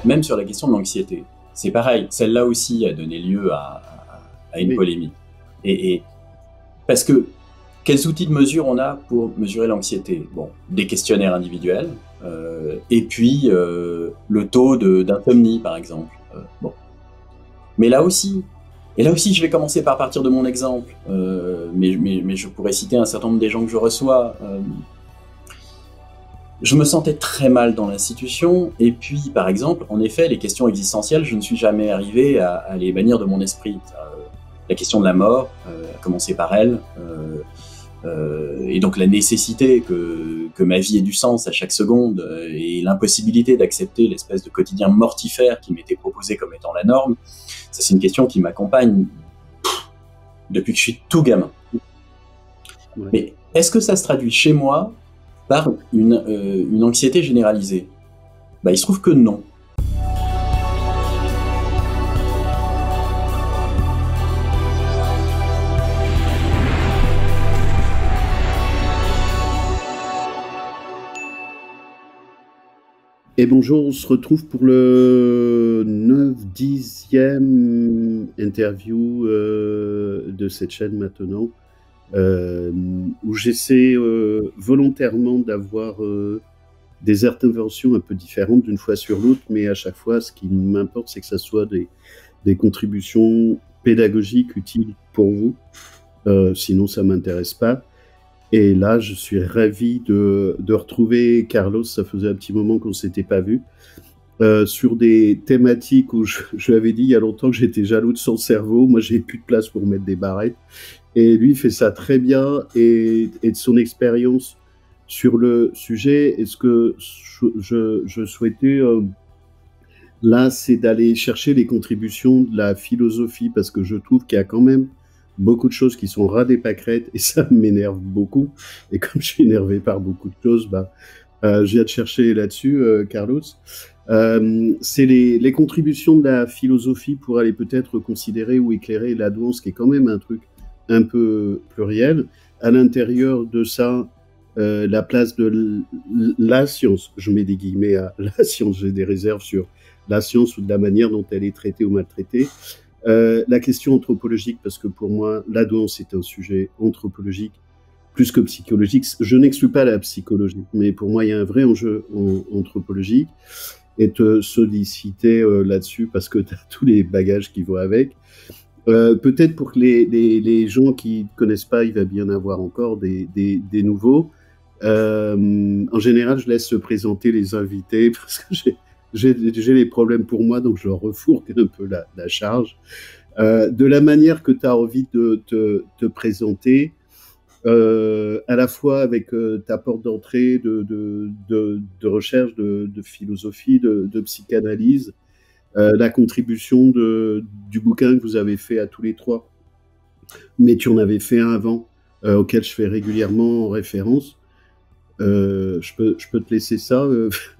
Même sur la question de l'anxiété. C'est pareil, celle-là aussi a donné lieu à une Oui. polémique. Et parce que quels outils de mesure on a pour mesurer l'anxiété? Bon, des questionnaires individuels, et puis le taux d'insomnie, par exemple. Bon. Mais là aussi, je vais commencer par partir de mon exemple, mais je pourrais citer un certain nombre des gens que je reçois. Je me sentais très mal dans l'institution, et puis, par exemple, en effet, les questions existentielles, je ne suis jamais arrivé à les bannir de mon esprit. La question de la mort, à commencer par elle, et donc la nécessité que ma vie ait du sens à chaque seconde, et l'impossibilité d'accepter l'espèce de quotidien mortifère qui m'était proposé comme étant la norme, ça c'est une question qui m'accompagne depuis que je suis tout gamin. Ouais. Mais est-ce que ça se traduit chez moi par une anxiété généralisée? Il se trouve que non. Et bonjour, on se retrouve pour le 9-10e interview de cette chaîne maintenant, où j'essaie volontairement d'avoir des interventions un peu différentes d'une fois sur l'autre, mais à chaque fois, ce qui m'importe, c'est que ça soit des contributions pédagogiques utiles pour vous. Sinon, ça m'intéresse pas. Et là, je suis ravi de retrouver Carlos. Ça faisait un petit moment qu'on ne s'était pas vu. Sur des thématiques où je lui avais dit il y a longtemps que j'étais jaloux de son cerveau. Moi, j'ai plus de place pour mettre des barrettes. Et lui, il fait ça très bien. Et de son expérience sur le sujet, et ce que je souhaitais là, c'est d'aller chercher les contributions de la philosophie, parce que je trouve qu'il y a quand même beaucoup de choses qui sont ras des pâquerettes, et ça m'énerve beaucoup. Et comme je suis énervé par beaucoup de choses, je viens de chercher là-dessus, Carlos. C'est les contributions de la philosophie pour aller peut-être considérer ou éclairer la douance, qui est quand même un truc un peu pluriel. À l'intérieur de ça, la place de la science, je mets des guillemets à la science, j'ai des réserves sur la science ou de la manière dont elle est traitée ou maltraitée. La question anthropologique, parce que pour moi, la douance est un sujet anthropologique plus que psychologique. Je n'exclus pas la psychologie, mais pour moi, il y a un vrai enjeu anthropologique, et te solliciter là-dessus, parce que tu as tous les bagages qui vont avec. Peut-être pour que les gens qui ne connaissent pas, il va bien y avoir encore des nouveaux. En général, je laisse se présenter les invités, parce que j'ai les problèmes pour moi, donc je leur refourgue un peu la charge. De la manière que tu as envie de te présenter, à la fois avec ta porte d'entrée de recherche, de philosophie, de psychanalyse, la contribution du bouquin que vous avez fait à tous les trois, mais tu en avais fait un avant, auquel je fais régulièrement référence. Je peux te laisser ça,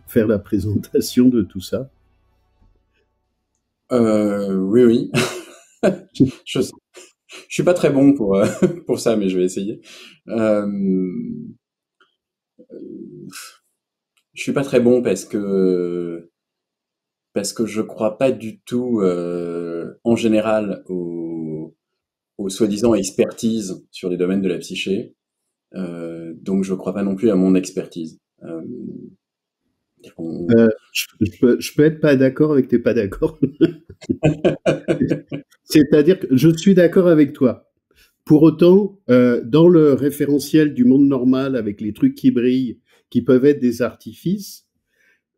faire la présentation de tout ça. Oui, oui. Je suis pas très bon pour ça, mais je vais essayer. Euh, je suis pas très bon parce que je crois pas du tout, en général, aux soi-disant expertises sur les domaines de la psyché. Donc je crois pas non plus à mon expertise. On- Je peux être pas d'accord avec tes pas d'accord. C'est-à-dire que je suis d'accord avec toi. Pour autant, dans le référentiel du monde normal, avec les trucs qui brillent, qui peuvent être des artifices,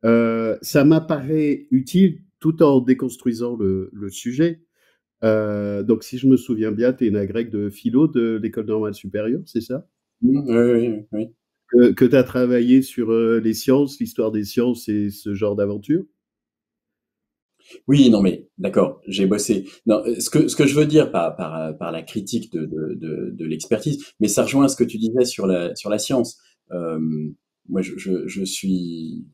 ça m'apparaît utile, tout en déconstruisant le sujet. Donc, si je me souviens bien, tu es une agrègue de philo de l'École normale supérieure, c'est ça? Oui, oui, oui. Que tu as travaillé sur les sciences, l'histoire des sciences et ce genre d'aventure? Oui, non, mais d'accord, j'ai bossé. Non, ce que je veux dire par la critique de l'expertise, mais ça rejoint ce que tu disais sur la science. Euh, Moi, je suis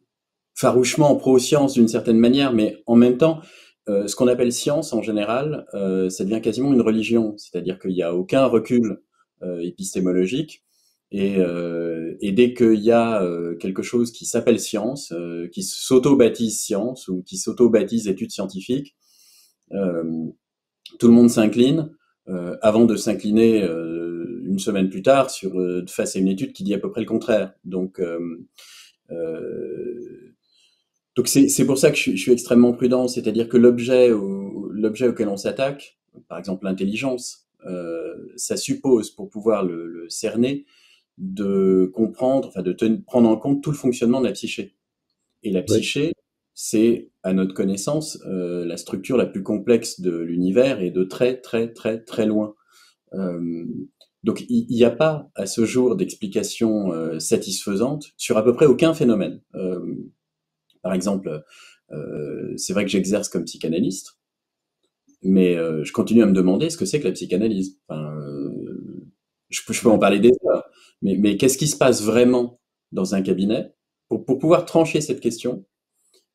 farouchement pro-science d'une certaine manière, mais en même temps, ce qu'on appelle science en général, ça devient quasiment une religion, c'est-à-dire qu'il n'y a aucun recul épistémologique, Et dès qu'il y a quelque chose qui s'appelle science, qui s'auto-baptise science ou qui s'auto-baptise études scientifiques, euh, tout le monde s'incline avant de s'incliner une semaine plus tard face à une étude qui dit à peu près le contraire. Euh, donc c'est pour ça que je suis extrêmement prudent, c'est-à-dire que l'objet auquel on s'attaque, par exemple l'intelligence, ça suppose, pour pouvoir le cerner, de comprendre, enfin prendre en compte tout le fonctionnement de la psyché. Et la Ouais. psyché, c'est, à notre connaissance, la structure la plus complexe de l'univers et de très très très très loin. Euh, donc il n'y a pas à ce jour d'explication satisfaisante sur à peu près aucun phénomène. Par exemple, c'est vrai que j'exerce comme psychanalyste, mais je continue à me demander ce que c'est que la psychanalyse. Enfin, je peux en Ouais. parler des heures, mais qu'est-ce qui se passe vraiment dans un cabinet? Pour pouvoir trancher cette question,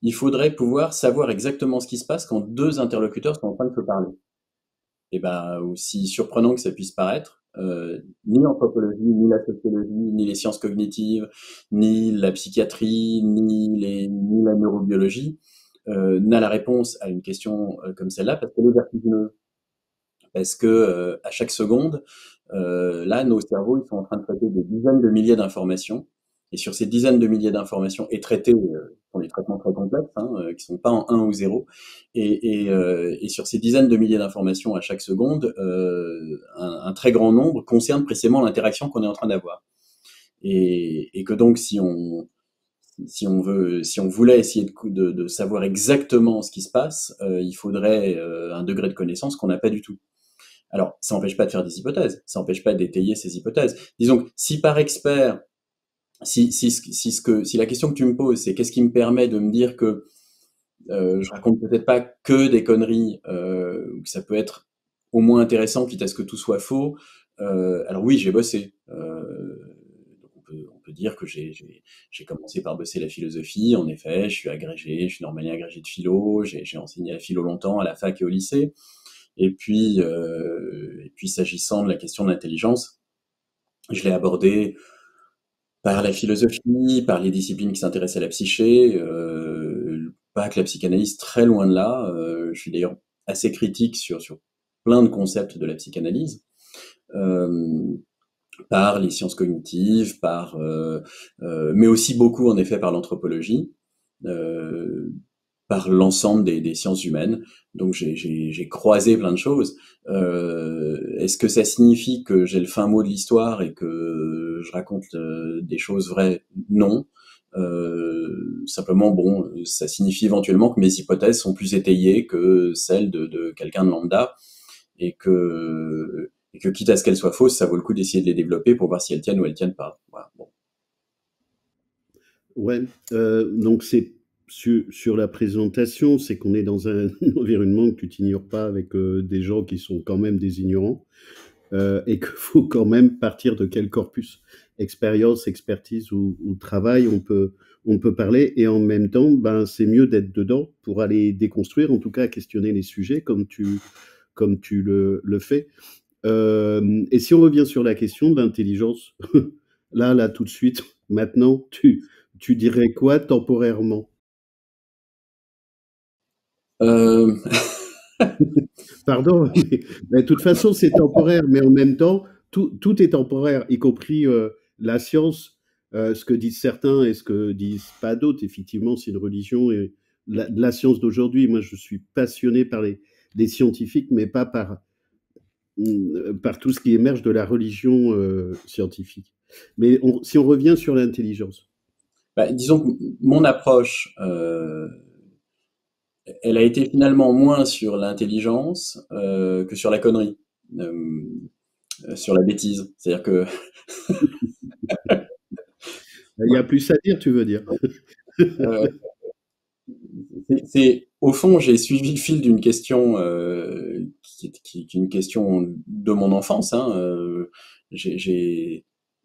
il faudrait pouvoir savoir exactement ce qui se passe quand deux interlocuteurs sont en train de se parler. Et ben, aussi surprenant que ça puisse paraître, ni l'anthropologie, ni la sociologie, ni les sciences cognitives, ni la psychiatrie, ni la neurobiologie n'a la réponse à une question comme celle-là parce qu'elle est vertigineuse. Parce que à chaque seconde, là, nos cerveaux, ils sont en train de traiter des dizaines de milliers d'informations. Et sur ces dizaines de milliers d'informations et traitées, sont des traitements très complexes, hein, qui sont pas en un ou 0. Et sur ces dizaines de milliers d'informations à chaque seconde, un très grand nombre concerne précisément l'interaction qu'on est en train d'avoir. Et que donc, si on voulait essayer de savoir exactement ce qui se passe, il faudrait un degré de connaissance qu'on n'a pas du tout. Alors, ça n'empêche pas de faire des hypothèses, ça n'empêche pas d'étayer ces hypothèses. Disons que si par expert, si la question que tu me poses, c'est qu'est-ce qui me permet de me dire que je raconte peut-être pas que des conneries, ou que ça peut être au moins intéressant, quitte à ce que tout soit faux. Alors oui, j'ai bossé. On peut dire que j'ai commencé par bosser la philosophie. En effet, je suis agrégé, je suis normalien agrégé de philo. J'ai enseigné la philo longtemps à la fac et au lycée. Et puis s'agissant de la question de l'intelligence, je l'ai abordée par la philosophie, par les disciplines qui s'intéressent à la psyché, pas que la psychanalyse, très loin de là. Je suis d'ailleurs assez critique sur plein de concepts de la psychanalyse, euh, par les sciences cognitives, mais aussi beaucoup en effet par l'anthropologie. Euh, Par l'ensemble des sciences humaines. Donc j'ai croisé plein de choses. Est-ce que ça signifie que j'ai le fin mot de l'histoire et que je raconte des choses vraies? Non. Simplement, bon, ça signifie éventuellement que mes hypothèses sont plus étayées que celles de quelqu'un de lambda et que quitte à ce qu'elles soient fausses, ça vaut le coup d'essayer de les développer pour voir si elles tiennent ou elles tiennent pas. Voilà. Bon. Ouais, donc c'est sur la présentation, c'est qu'on est dans un environnement que tu t'ignores pas avec des gens qui sont quand même des ignorants et qu'il faut quand même partir de quel corpus, expérience, expertise ou travail on peut parler et en même temps, ben c'est mieux d'être dedans pour aller déconstruire, en tout cas questionner les sujets comme tu le fais. Et si on revient sur la question de l'intelligence, là, tout de suite, maintenant, tu dirais quoi temporairement? Euh, Pardon, mais de toute façon, c'est temporaire, mais en même temps, tout est temporaire, y compris la science, ce que disent certains et ce que disent pas d'autres. Effectivement, c'est une religion et la science d'aujourd'hui. Moi, je suis passionné par les scientifiques, mais pas par tout ce qui émerge de la religion scientifique. Mais si on revient sur l'intelligence. Bah, disons que mon approche, elle a été finalement moins sur l'intelligence que sur la connerie, euh, sur la bêtise. C'est-à-dire que Il y a plus à dire, tu veux dire? euh, au fond, j'ai suivi le fil d'une question qui est une question de mon enfance. Hein,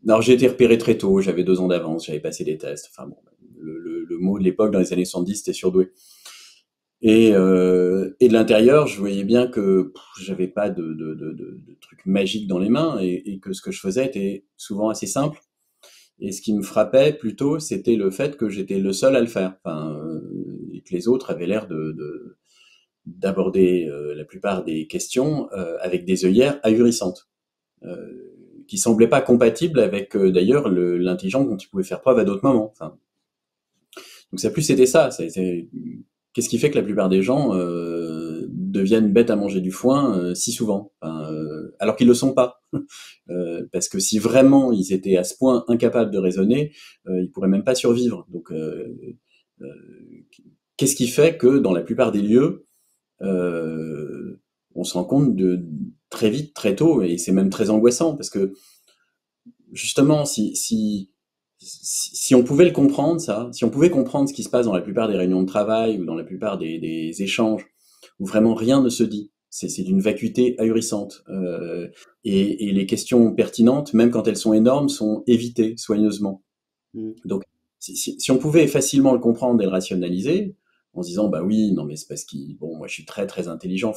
alors j'ai été repéré très tôt, j'avais 2 ans d'avance, j'avais passé des tests. Enfin bon, le mot de l'époque dans les années 70, c'était surdoué. Et de l'intérieur, je voyais bien que j'avais pas de trucs magiques dans les mains et que ce que je faisais était souvent assez simple. Et ce qui me frappait plutôt, c'était le fait que j'étais le seul à le faire, et que les autres avaient l'air d'aborder la plupart des questions avec des œillères ahurissantes, qui semblaient pas compatibles avec d'ailleurs l'intelligence dont ils pouvaient faire preuve à d'autres moments. Donc ça a plus été ça. Qu'est-ce qui fait que la plupart des gens deviennent bêtes à manger du foin si souvent, alors qu'ils le sont pas. Parce que si vraiment ils étaient à ce point incapables de raisonner, ils pourraient même pas survivre. Donc, euh, qu'est-ce qui fait que dans la plupart des lieux, on se rend compte de très vite, très tôt, et c'est même très angoissant parce que justement, si on pouvait le comprendre, ça, si on pouvait comprendre ce qui se passe dans la plupart des réunions de travail ou dans la plupart des échanges où vraiment rien ne se dit, c'est d'une vacuité ahurissante. Et les questions pertinentes, même quand elles sont énormes, sont évitées soigneusement. Mm. Donc, si on pouvait facilement le comprendre et le rationaliser, en se disant, bah oui, non mais c'est parce bon, moi je suis très très intelligent.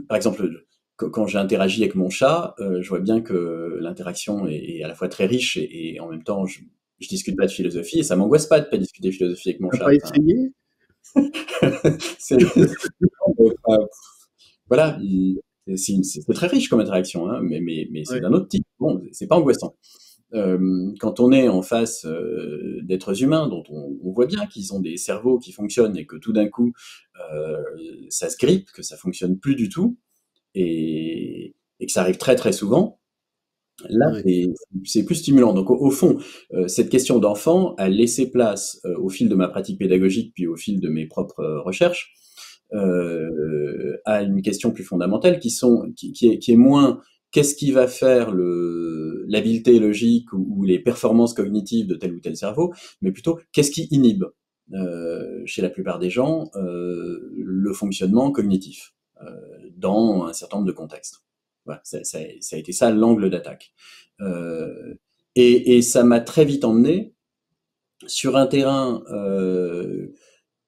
Par exemple, quand j'ai interagi avec mon chat, je vois bien que l'interaction est à la fois très riche et en même temps, je discute pas de philosophie et ça m'angoisse pas de pas discuter de philosophie avec mon T'as pas chat. essayé? C'est, voilà, c'est très riche comme interaction, hein, mais c'est Ouais. d'un autre type. Bon, c'est pas angoissant. Quand on est en face d'êtres humains dont on voit bien qu'ils ont des cerveaux qui fonctionnent et que tout d'un coup euh, ça se grippe, que ça fonctionne plus du tout et que ça arrive très très souvent, là Ouais. c'est plus stimulant. Donc au fond, cette question d'enfant a laissé place au fil de ma pratique pédagogique puis au fil de mes propres recherches à une question plus fondamentale qui est moins qu'est-ce qui va faire l'habileté logique ou les performances cognitives de tel ou tel cerveau, mais plutôt qu'est-ce qui inhibe chez la plupart des gens le fonctionnement cognitif dans un certain nombre de contextes. Voilà, ça a été ça l'angle d'attaque. Euh, et ça m'a très vite emmené sur un terrain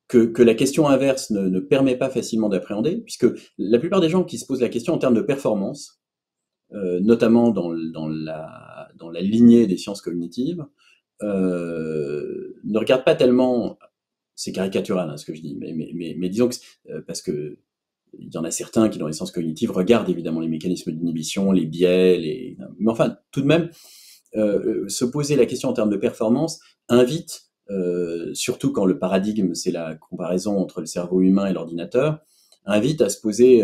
que la question inverse ne permet pas facilement d'appréhender, puisque la plupart des gens qui se posent la question en termes de performance, notamment dans la lignée des sciences cognitives, ne regardent pas tellement, c'est caricatural hein, ce que je dis, mais disons que, parce que il y en a certains qui, dans les sciences cognitives, regardent évidemment les mécanismes d'inhibition, les biais, mais enfin, tout de même, se poser la question en termes de performance invite, surtout quand le paradigme c'est la comparaison entre le cerveau humain et l'ordinateur, invite à se poser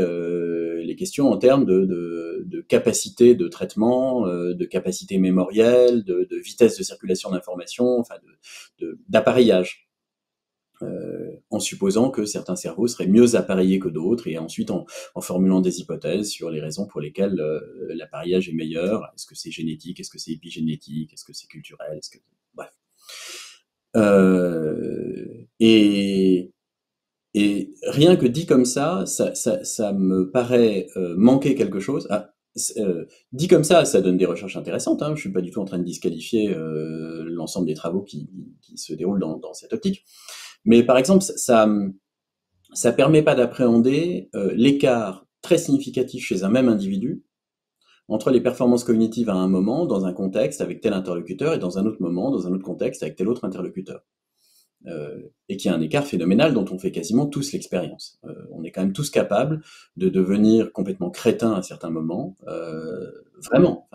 les questions en termes de capacité de traitement, de capacité mémorielle, de vitesse de circulation d'informations, d'appareillage. En supposant que certains cerveaux seraient mieux appareillés que d'autres, et ensuite en formulant des hypothèses sur les raisons pour lesquelles l'appareillage est meilleur. Est-ce que c'est génétique? Est-ce que c'est épigénétique? Est-ce que c'est culturel? Bref. Et, rien que dit comme ça me paraît manquer quelque chose. Dit comme ça donne des recherches intéressantes. Hein. Je suis pas du tout en train de disqualifier l'ensemble des travaux qui se déroulent dans cette optique. Mais par exemple, ça permet pas d'appréhender l'écart très significatif chez un même individu entre les performances cognitives à un moment, dans un contexte, avec tel interlocuteur, et dans un autre moment, dans un autre contexte, avec tel autre interlocuteur. Et qu'il y a un écart phénoménal dont on fait quasiment tous l'expérience. On est quand même tous capables de devenir complètement crétins à certains moments, vraiment.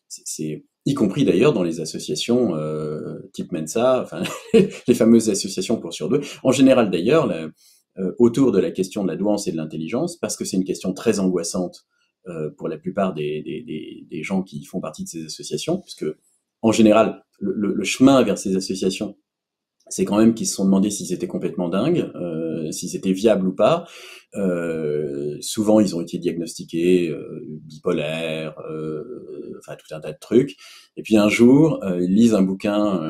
C'est y compris d'ailleurs dans les associations type Mensa, les fameuses associations pour surdoués. En général d'ailleurs, autour de la question de la douance et de l'intelligence, parce que c'est une question très angoissante pour la plupart des gens qui font partie de ces associations, puisque en général, le chemin vers ces associations, c'est quand même qu'ils se sont demandé s'ils étaient complètement dingues, s'ils étaient viables ou pas. Souvent, ils ont été diagnostiqués bipolaires, tout un tas de trucs. Et puis un jour, ils lisent un bouquin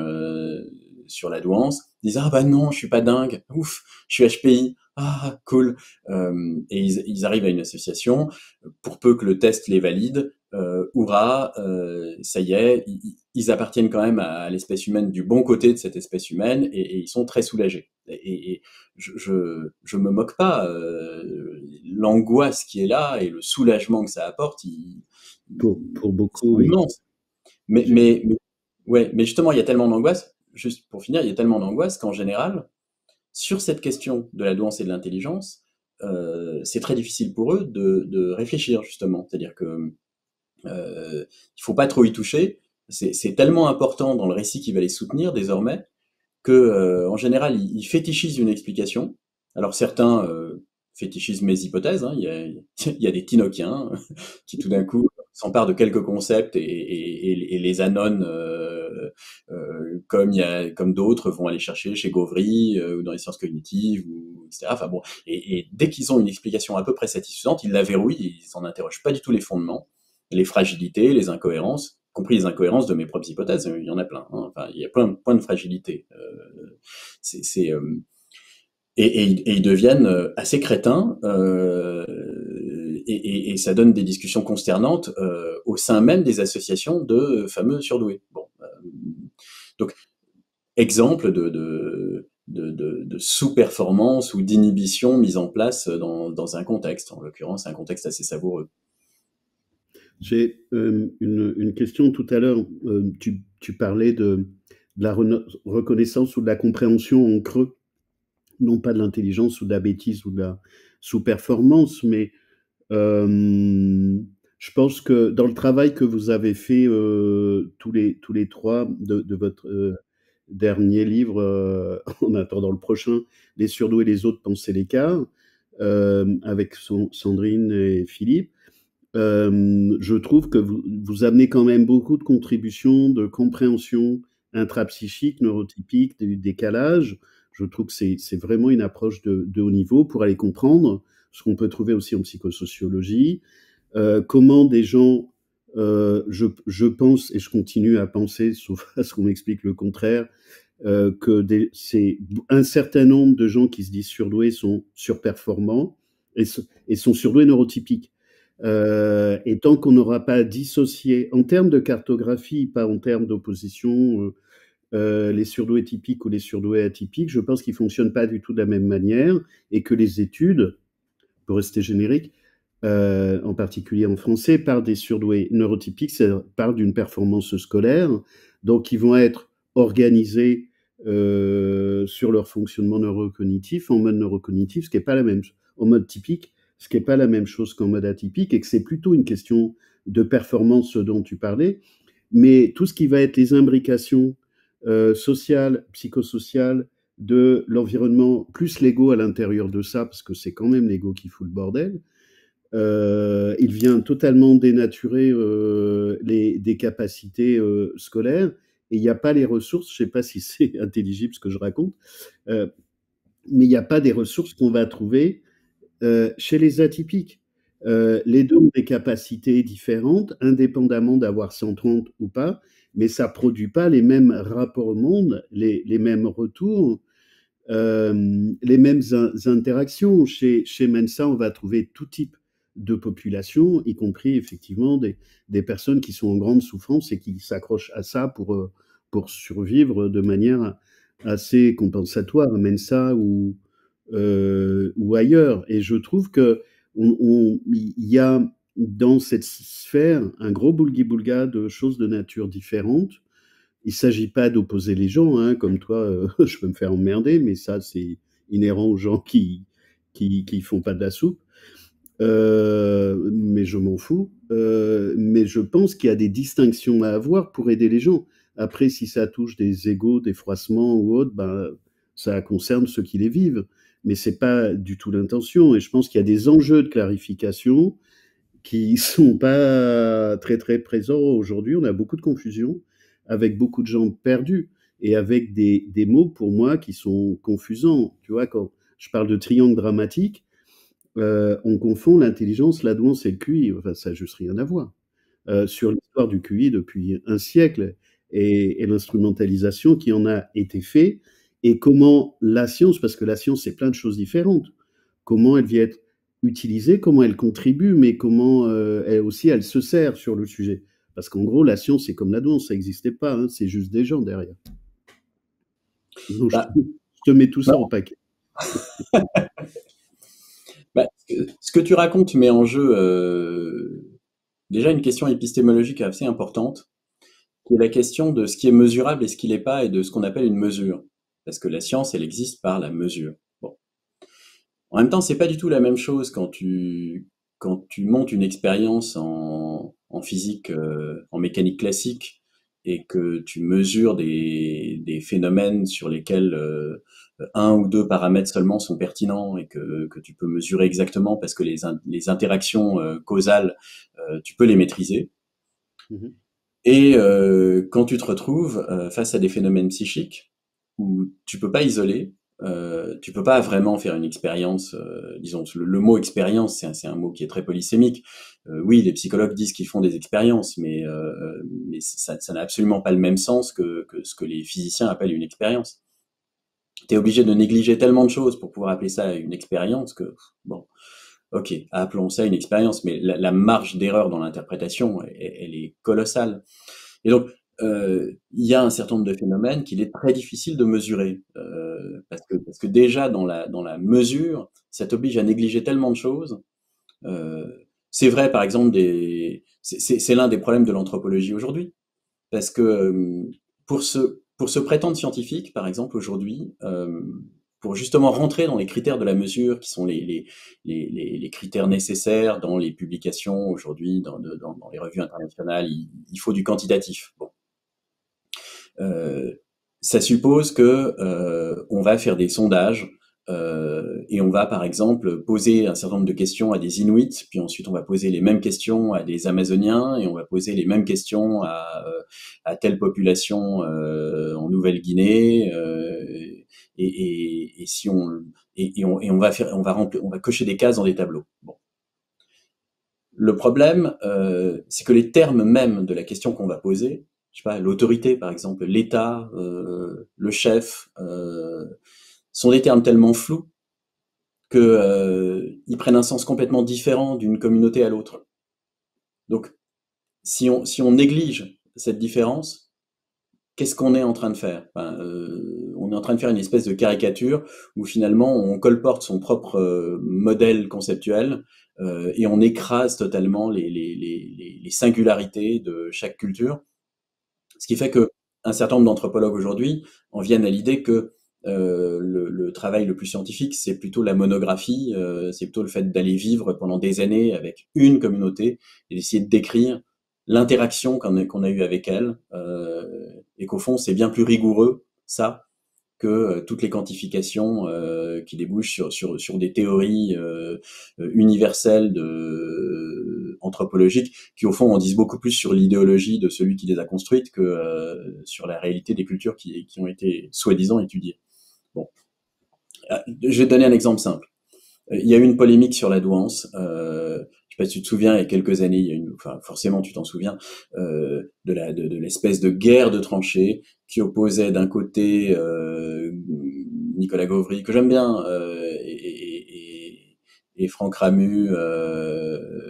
sur la douance, ils disent ah bah non, je suis pas dingue, ouf, je suis HPI, ah cool. Et ils arrivent à une association, pour peu que le test les valide, hurrah, ça y est, ils appartiennent quand même à l'espèce humaine, du bon côté de cette espèce humaine, et ils sont très soulagés. Et je me moque pas, l'angoisse qui est là et le soulagement que ça apporte, Pour ils beaucoup, sont oui. immenses. Mais, J'ai mais, mais, ouais, mais justement, il y a tellement d'angoisse, juste pour finir, il y a tellement d'angoisse qu'en général, sur cette question de la douance et de l'intelligence, c'est très difficile pour eux de réfléchir, justement. C'est-à-dire que il faut pas trop y toucher. C'est tellement important dans le récit qui va les soutenir désormais que, en général, ils fétichisent une explication. Alors certains fétichisent mes hypothèses. Hein. Il y a des Tinochiens qui tout d'un coup s'emparent de quelques concepts et les annonnent comme d'autres vont aller chercher chez Gauvry ou dans les sciences cognitives, etc. Enfin bon, et dès qu'ils ont une explication à peu près satisfaisante, ils la verrouillent, ils s'en interrogent pas du tout les fondements, les fragilités, les incohérences, y compris les incohérences de mes propres hypothèses. Il y en a plein. Hein. Enfin, il y a plein de points de fragilité. C'est, c'est, euh, et ils deviennent assez crétins, et ça donne des discussions consternantes au sein même des associations de fameux surdoués. Bon, donc exemple de sous-performance ou d'inhibition mise en place dans un contexte, en l'occurrence un contexte assez savoureux. J'ai une question tout à l'heure. Tu parlais de la reconnaissance ou de la compréhension en creux, non pas de l'intelligence ou de la bêtise ou de la sous-performance, mais je pense que dans le travail que vous avez fait tous les trois de votre dernier livre, en attendant le prochain, Les surdoués et les autres pensaient l'écart, avec Sandrine et Philippe, je trouve que vous amenez quand même beaucoup de contributions de compréhension intrapsychique, neurotypique, du décalage. Je trouve que c'est vraiment une approche de haut niveau pour aller comprendre ce qu'on peut trouver aussi en psychosociologie, comment des gens, je pense et je continue à penser, sauf à ce qu'on m'explique le contraire, que c'est un certain nombre de gens qui se disent surdoués sont surperformants et sont surdoués neurotypiques. Et tant qu'on n'aura pas dissocié, en termes de cartographie, pas en termes d'opposition, les surdoués typiques ou les surdoués atypiques, je pense qu'ils fonctionnent pas du tout de la même manière et que les études, pour rester générique, en particulier en français, parlent des surdoués neurotypiques, ça parle d'une performance scolaire, donc ils vont être organisés sur leur fonctionnement neurocognitif, en mode neurocognitif, ce qui est pas la même chose, en mode typique, ce qui est pas la même chose qu'en mode atypique, et que c'est plutôt une question de performance, ce dont tu parlais, mais tout ce qui va être les imbrications sociales, psychosociales, de l'environnement, plus l'ego à l'intérieur de ça, parce que c'est quand même l'ego qui fout le bordel, il vient totalement dénaturer des capacités scolaires, et il n'y a pas les ressources, je ne sais pas si c'est intelligible ce que je raconte, euh, mais il n'y a pas des ressources qu'on va trouver chez les atypiques. Les deux ont des capacités différentes, indépendamment d'avoir 130 ou pas, mais ça ne produit pas les mêmes rapports au monde, les mêmes retours, les mêmes interactions. Chez Mensa, on va trouver tout type de population, y compris effectivement des personnes qui sont en grande souffrance et qui s'accrochent à ça pour survivre de manière assez compensatoire, à Mensa ou ailleurs. Et je trouve que il y a dans cette sphère un gros boulgui-boulga de choses de nature différente. Il ne s'agit pas d'opposer les gens, hein, comme toi, je peux me faire emmerder, mais ça, c'est inhérent aux gens qui font pas de la soupe. Mais je m'en fous. Mais je pense qu'il y a des distinctions à avoir pour aider les gens. Après, si ça touche des égos, des froissements ou autre, ben, ça concerne ceux qui les vivent. Mais c'est pas du tout l'intention. Et je pense qu'il y a des enjeux de clarification qui sont pas très très présents aujourd'hui. On a beaucoup de confusion, avec beaucoup de gens perdus et avec des mots pour moi qui sont confusants. Tu vois, quand je parle de triangle dramatique, on confond l'intelligence, la douance et le QI. Enfin, ça n'a juste rien à voir. Sur l'histoire du QI depuis un siècle et l'instrumentalisation qui en a été faite, et comment la science, parce que la science c'est plein de choses différentes, comment elle vient être utilisée, comment elle contribue, mais comment elle aussi elle se sert sur le sujet. Parce qu'en gros, la science, c'est comme la douance, ça n'existait pas, hein, c'est juste des gens derrière. Donc, Bah, je te mets tout bah, ça en paquet. ce que tu racontes met en jeu déjà une question épistémologique assez importante, qui est la question de ce qui est mesurable et ce qui l'est pas, et de ce qu'on appelle une mesure. Parce que la science, elle existe par la mesure. Bon. En même temps, c'est pas du tout la même chose quand tu montes une expérience en physique, en mécanique classique, et que tu mesures des phénomènes sur lesquels un ou deux paramètres seulement sont pertinents, et que tu peux mesurer exactement parce que les interactions causales, tu peux les maîtriser. Mhm. Et quand tu te retrouves face à des phénomènes psychiques où tu peux pas isoler, tu peux pas vraiment faire une expérience. Disons, le mot expérience, c'est un mot qui est très polysémique. Oui, les psychologues disent qu'ils font des expériences, mais ça n'a absolument pas le même sens que ce que les physiciens appellent une expérience. Tu es obligé de négliger tellement de choses pour pouvoir appeler ça une expérience que, bon, ok, appelons ça une expérience, mais la marge d'erreur dans l'interprétation, elle est colossale. Et donc, il y a un certain nombre de phénomènes qu'il est très difficile de mesurer, parce que déjà dans la mesure, ça t'oblige à négliger tellement de choses. Euh, c'est vrai, par exemple, c'est l'un des problèmes de l'anthropologie aujourd'hui, parce que pour se prétendre scientifique, par exemple, aujourd'hui, pour justement rentrer dans les critères de la mesure, qui sont les critères nécessaires dans les publications aujourd'hui, dans les revues internationales, il faut du quantitatif. Bon. Euh, Ça suppose que on va faire des sondages et on va par exemple poser un certain nombre de questions à des Inuits, puis ensuite on va poser les mêmes questions à des Amazoniens, et on va poser les mêmes questions à telle population en Nouvelle-Guinée, et si on et on va faire on va cocher des cases dans des tableaux. Bon. Le problème, c'est que les termes mêmes de la question qu'on va poser, je sais pas, l'autorité par exemple, l'État, le chef, sont des termes tellement flous que ils prennent un sens complètement différent d'une communauté à l'autre. Donc, si on néglige cette différence, qu'est-ce qu'on est en train de faire? Enfin, on est en train de faire une espèce de caricature où finalement on colporte son propre modèle conceptuel et on écrase totalement les singularités de chaque culture. Ce qui fait que un certain nombre d'anthropologues aujourd'hui en viennent à l'idée que le travail le plus scientifique, c'est plutôt la monographie, c'est plutôt le fait d'aller vivre pendant des années avec une communauté et d'essayer de décrire l'interaction qu'on a eue avec elle, et qu'au fond, c'est bien plus rigoureux, ça, que toutes les quantifications qui débouchent sur des théories universelles anthropologiques, qui au fond en disent beaucoup plus sur l'idéologie de celui qui les a construites que sur la réalité des cultures qui ont été soi-disant étudiées. Bon. Je vais te donner un exemple simple. Il y a eu une polémique sur la douance. Je sais pas si tu te souviens, il y a quelques années, il y a une, enfin forcément tu t'en souviens, de l'espèce de guerre de tranchées qui opposait d'un côté Nicolas Gauvry, que j'aime bien, et Franck Ramu,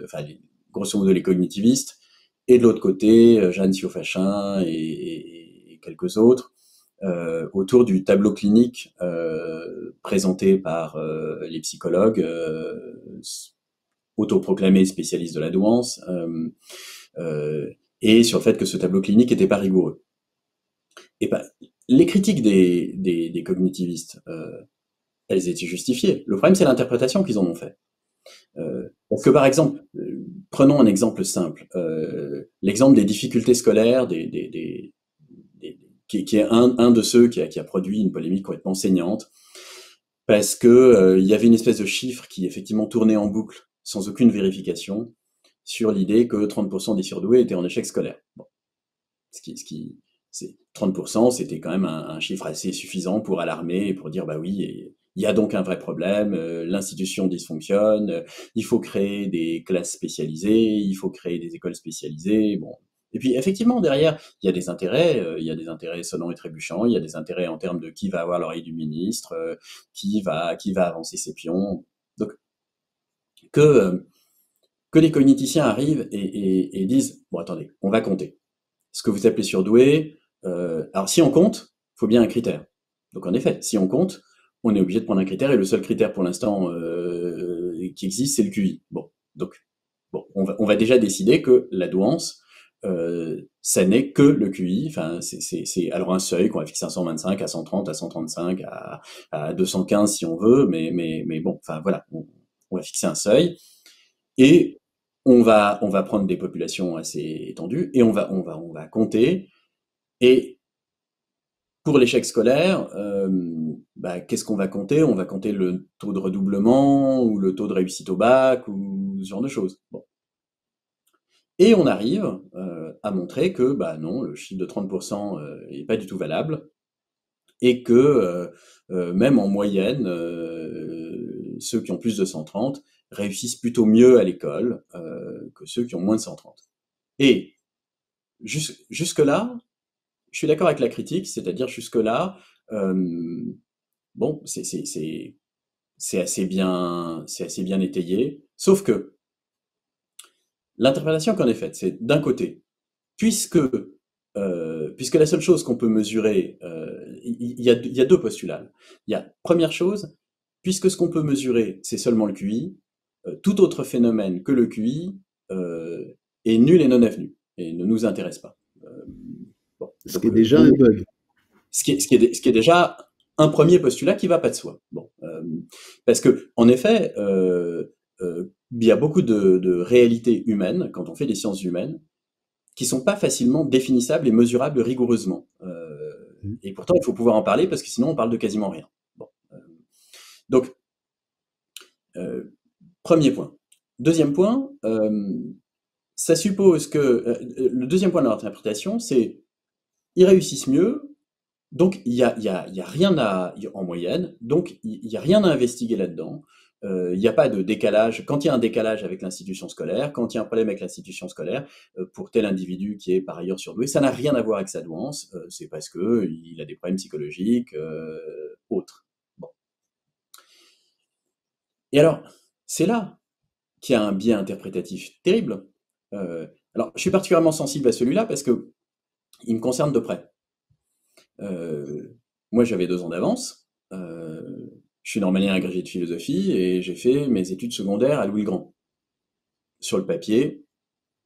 enfin grosso modo les cognitivistes, et de l'autre côté Jeanne Siofachin et quelques autres autour du tableau clinique présenté par les psychologues autoproclamés spécialistes de la douance, et sur le fait que ce tableau clinique n'était pas rigoureux. Et ben, les critiques des cognitivistes, elles étaient justifiées. Le problème, c'est l'interprétation qu'ils en ont fait. Parce que par exemple, prenons un exemple simple, l'exemple des difficultés scolaires, qui est un de ceux qui a produit une polémique complètement saignante, parce que il y avait une espèce de chiffre qui effectivement tournait en boucle, sans aucune vérification, sur l'idée que 30% des surdoués étaient en échec scolaire. Bon. Ce qui, c'est 30%, c'était quand même un chiffre assez suffisant pour alarmer et pour dire bah oui, il y a donc un vrai problème, l'institution dysfonctionne, il faut créer des classes spécialisées, il faut créer des écoles spécialisées, bon. Et puis effectivement derrière, il y a des intérêts sonnants et trébuchants, il y a des intérêts en termes de qui va avoir l'oreille du ministre, qui va avancer ses pions. Donc que, que les cogniticiens arrivent et disent, bon attendez, on va compter. Ce que vous appelez surdoué, alors si on compte, il faut bien un critère. Donc en effet, si on compte, on est obligé de prendre un critère, et le seul critère pour l'instant qui existe, c'est le QI. Bon, donc bon, on va déjà décider que la douance, ça n'est que le QI. Enfin, c'est alors un seuil qu'on va fixer à 125, à 130, à 135, à 215 si on veut, mais bon, enfin voilà, on va fixer un seuil et on va prendre des populations assez étendues et on va compter. Et pour l'échec scolaire, qu'est-ce qu'on va compter? On va compter le taux de redoublement ou le taux de réussite au bac ou ce genre de choses. Bon. Et on arrive à montrer que bah non, le chiffre de 30% est pas du tout valable et que même en moyenne, ceux qui ont plus de 130 réussissent plutôt mieux à l'école que ceux qui ont moins de 130. Et jusque-là, je suis d'accord avec la critique, c'est-à-dire jusque-là, bon, c'est assez bien étayé, sauf que l'interprétation qu'on est faite, c'est d'un côté, puisque la seule chose qu'on peut mesurer, il y a deux postulats. Il y a, première chose, puisque ce qu'on peut mesurer, c'est seulement le QI, tout autre phénomène que le QI est nul et non avenu, et ne nous intéresse pas. Bon, ce qui est déjà un bug. Ce qui est déjà un premier postulat qui va pas de soi. Bon, parce que en effet, il y a beaucoup de réalités humaines quand on fait des sciences humaines qui sont pas facilement définissables et mesurables rigoureusement. Et pourtant, il faut pouvoir en parler parce que sinon, on parle de quasiment rien. Bon, donc, premier point. Deuxième point, ça suppose que le deuxième point de l'interprétation, c'est ils réussissent mieux, donc il y a rien en moyenne, donc il y a rien à investiguer là-dedans. Il n'y a pas de décalage. Quand il y a un décalage avec l'institution scolaire, quand il y a un problème avec l'institution scolaire, pour tel individu qui est par ailleurs surdoué, ça n'a rien à voir avec sa douance. C'est parce que il a des problèmes psychologiques autres. Bon. Et alors, c'est là qu'il y a un biais interprétatif terrible. Alors, je suis particulièrement sensible à celui-là parce que il me concerne de près. Moi, j'avais 2 ans d'avance. Je suis normalien agrégé de philosophie et j'ai fait mes études secondaires à Louis le Grand. Sur le papier,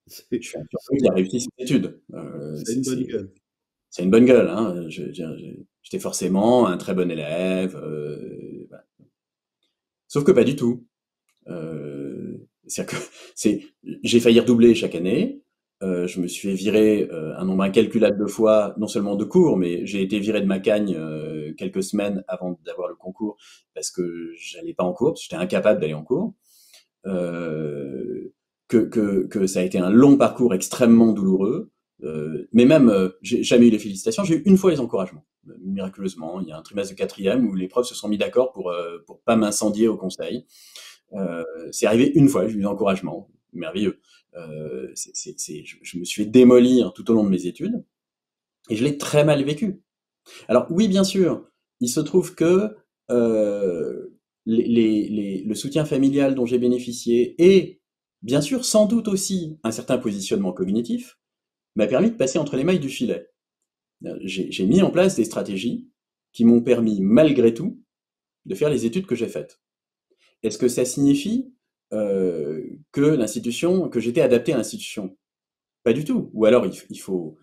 je suis un surpris qui a réussi ses études. C'est une bonne gueule. C'est une bonne gueule, hein. J'étais forcément un très bon élève. Voilà. Sauf que pas du tout. C'est-à-dire que j'ai failli redoubler chaque année. Je me suis fait virer un nombre incalculable de fois, non seulement de cours, mais j'ai été viré de ma cagne quelques semaines avant d'avoir le concours parce que j'allais pas en cours, parce que j'étais incapable d'aller en cours. Que ça a été un long parcours extrêmement douloureux, mais même j'ai jamais eu les félicitations, j'ai eu une fois les encouragements. Miraculeusement, il y a un trimestre de quatrième où les profs se sont mis d'accord pour pas m'incendier au conseil. C'est arrivé une fois, j'ai eu l'encouragement, merveilleux. Je me suis fait démolir tout au long de mes études, et je l'ai très mal vécu. Alors oui, bien sûr, il se trouve que le soutien familial dont j'ai bénéficié, et bien sûr, sans doute aussi, un certain positionnement cognitif, m'a permis de passer entre les mailles du filet. J'ai mis en place des stratégies qui m'ont permis, malgré tout, de faire les études que j'ai faites. Est-ce que ça signifie que j'étais adapté à l'institution? Pas du tout. Ou alors il faut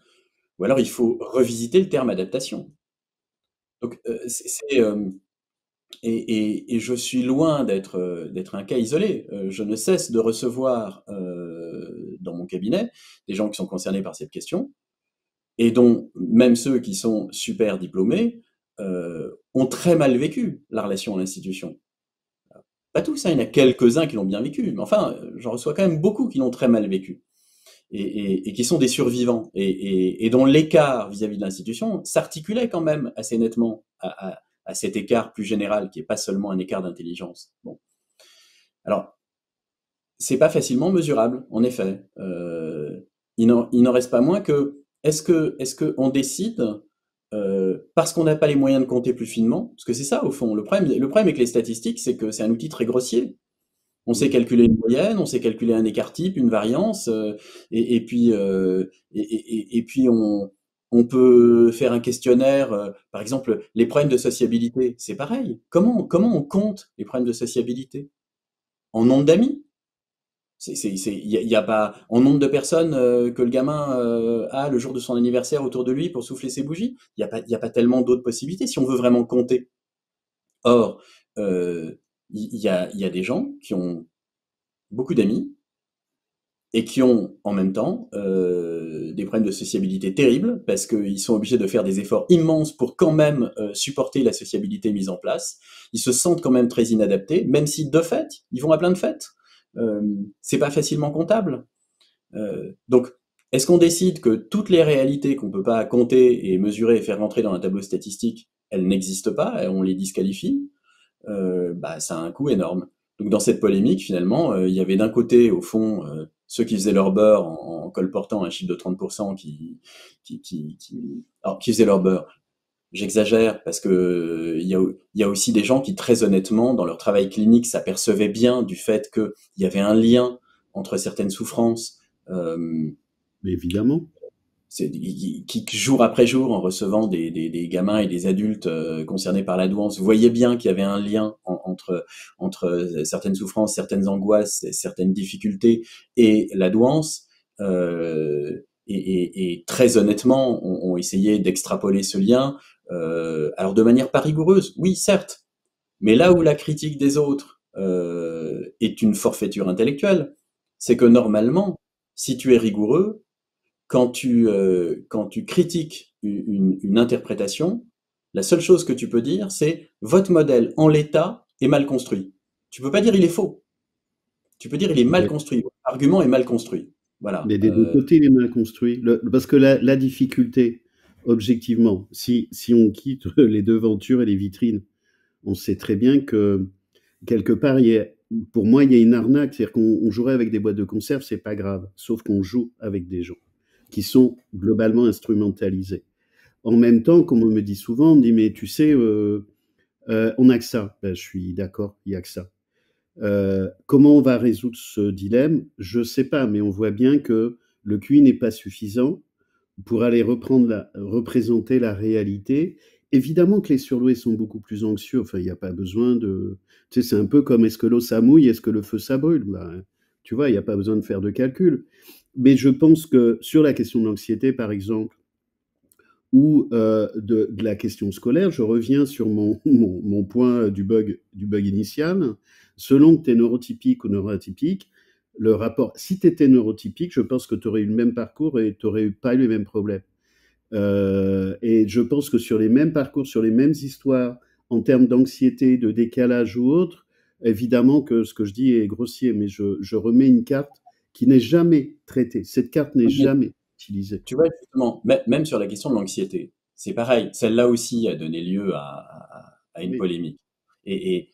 revisiter le terme adaptation. Donc et je suis loin d'être un cas isolé. Je ne cesse de recevoir dans mon cabinet des gens qui sont concernés par cette question et dont même ceux qui sont super diplômés ont très mal vécu la relation à l'institution. Pas tous, hein, il y en a quelques-uns qui l'ont bien vécu, mais enfin, j'en reçois quand même beaucoup qui l'ont très mal vécu et qui sont des survivants et dont l'écart vis-à-vis de l'institution s'articulait quand même assez nettement à cet écart plus général qui est pas seulement un écart d'intelligence. Bon. Alors, c'est pas facilement mesurable, en effet. Il n'en reste pas moins que est-ce que on décide parce qu'on n'a pas les moyens de compter plus finement, parce que c'est ça au fond le problème avec les statistiques, c'est que c'est un outil très grossier. On sait calculer une moyenne, on sait calculer un écart type, une variance, et puis et puis on peut faire un questionnaire. Par exemple, les problèmes de sociabilité, c'est pareil. Comment on compte les problèmes de sociabilité? En nombre d'amis? Y a pas en nombre de personnes que le gamin a le jour de son anniversaire autour de lui pour souffler ses bougies. Y a pas tellement d'autres possibilités si on veut vraiment compter. Or, il y a des gens qui ont beaucoup d'amis et qui ont en même temps des problèmes de sociabilité terribles parce qu'ils sont obligés de faire des efforts immenses pour quand même supporter la sociabilité mise en place. Ils se sentent quand même très inadaptés, même si de fait, ils vont à plein de fêtes. C'est pas facilement comptable. Donc, est-ce qu'on décide que toutes les réalités qu'on peut pas compter et mesurer et faire rentrer dans un tableau statistique, elles n'existent pas, et on les disqualifie? Bah, ça a un coût énorme. Donc dans cette polémique, finalement, il y avait d'un côté, au fond, ceux qui faisaient leur beurre en colportant un chiffre de 30% alors, qui faisaient leur beurre. J'exagère parce que il y a aussi des gens qui, très honnêtement, dans leur travail clinique, s'apercevaient bien du fait qu'il y avait un lien entre certaines souffrances. Mais évidemment. Qui, jour après jour, en recevant des gamins et des adultes concernés par la douance, voyaient bien qu'il y avait un lien entre certaines souffrances, certaines angoisses, certaines difficultés et la douance. Et très honnêtement, ont essayé d'extrapoler ce lien. Alors de manière pas rigoureuse, oui, certes, mais là où la critique des autres est une forfaiture intellectuelle, c'est que normalement, si tu es rigoureux, quand tu critiques une interprétation, la seule chose que tu peux dire, c'est votre modèle en l'état est mal construit. Tu peux pas dire il est faux. Tu peux dire il est mal construit. Votre argument est mal construit. Voilà. Mais des deux côtés, il est mal construit. Parce que la difficulté, objectivement, si on quitte les devantures et les vitrines, on sait très bien que quelque part, pour moi, il y a une arnaque. C'est-à-dire qu'on jouerait avec des boîtes de conserve, c'est pas grave. Sauf qu'on joue avec des gens qui sont globalement instrumentalisés. En même temps, comme on me dit souvent, on me dit, mais tu sais, on n'a que ça. Ben, je suis d'accord, il n'y a que ça. Comment on va résoudre ce dilemme? Je ne sais pas, mais on voit bien que le QI n'est pas suffisant pour aller représenter la réalité. Évidemment que les surdoués sont beaucoup plus anxieux. Enfin, il n'y a pas besoin de. Tu sais, c'est un peu comme est-ce que l'eau ça mouille, est-ce que le feu ça brûle? Ben, tu vois, il n'y a pas besoin de faire de calcul. Mais je pense que sur la question de l'anxiété, par exemple, ou de la question scolaire, je reviens sur mon point du bug initial. Selon que tu es neurotypique ou neuroatypique, le rapport, si tu étais neurotypique, je pense que tu aurais eu le même parcours et tu n'aurais pas eu les mêmes problèmes. Et je pense que sur les mêmes parcours, sur les mêmes histoires, en termes d'anxiété, de décalage ou autre, évidemment que ce que je dis est grossier, mais je remets une carte qui n'est jamais traitée. Cette carte n'est jamais utilisée. Tu vois, justement, même sur la question de l'anxiété, c'est pareil. Celle-là aussi a donné lieu à une Oui. polémique. Et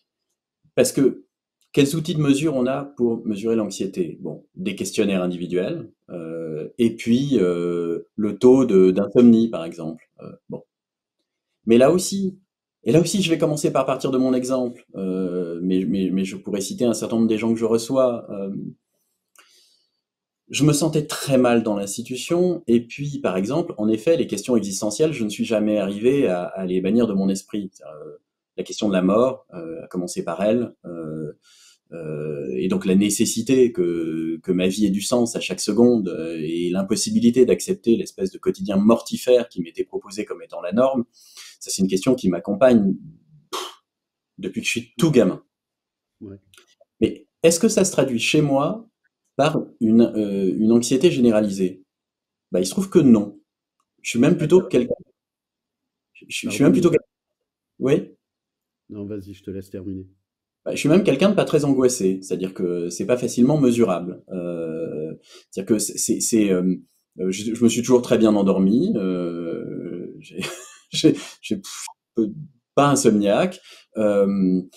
parce que quels outils de mesure on a pour mesurer l'anxiété? Bon, des questionnaires individuels, et puis le taux d'insomnie, par exemple. Bon, mais là aussi, et là aussi, je vais commencer par partir de mon exemple, mais je pourrais citer un certain nombre des gens que je reçois. Je me sentais très mal dans l'institution, et puis, par exemple, en effet, les questions existentielles, je ne suis jamais arrivé à les bannir de mon esprit. La question de la mort, à commencer par elle, et donc la nécessité que ma vie ait du sens à chaque seconde, et l'impossibilité d'accepter l'espèce de quotidien mortifère qui m'était proposé comme étant la norme, ça c'est une question qui m'accompagne depuis que je suis tout gamin. Ouais. Mais est-ce que ça se traduit chez moi par une anxiété généralisée? Bah, il se trouve que non. Je suis même plutôt quelqu'un. Je suis même plutôt. Oui. Non, vas-y, je te laisse terminer. Bah, je suis même quelqu'un de pas très angoissé, c'est-à-dire que c'est pas facilement mesurable. C'est-à-dire que je me suis toujours très bien endormi. J'ai pas insomniaque. D'une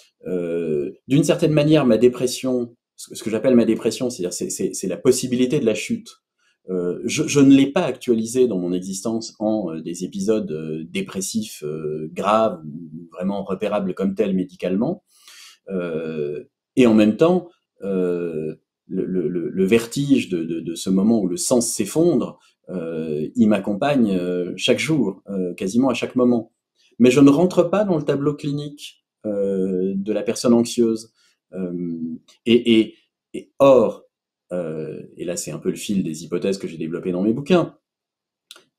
certaine manière, ma dépression, ce que j'appelle ma dépression, c'est-à-dire c'est la possibilité de la chute. Je ne l'ai pas actualisé dans mon existence en des épisodes dépressifs graves ou vraiment repérables comme tels médicalement. Et en même temps, le vertige de ce moment où le sens s'effondre, il m'accompagne chaque jour, quasiment à chaque moment. Mais je ne rentre pas dans le tableau clinique de la personne anxieuse. Euh, et, et, et or, et là c'est un peu le fil des hypothèses que j'ai développées dans mes bouquins,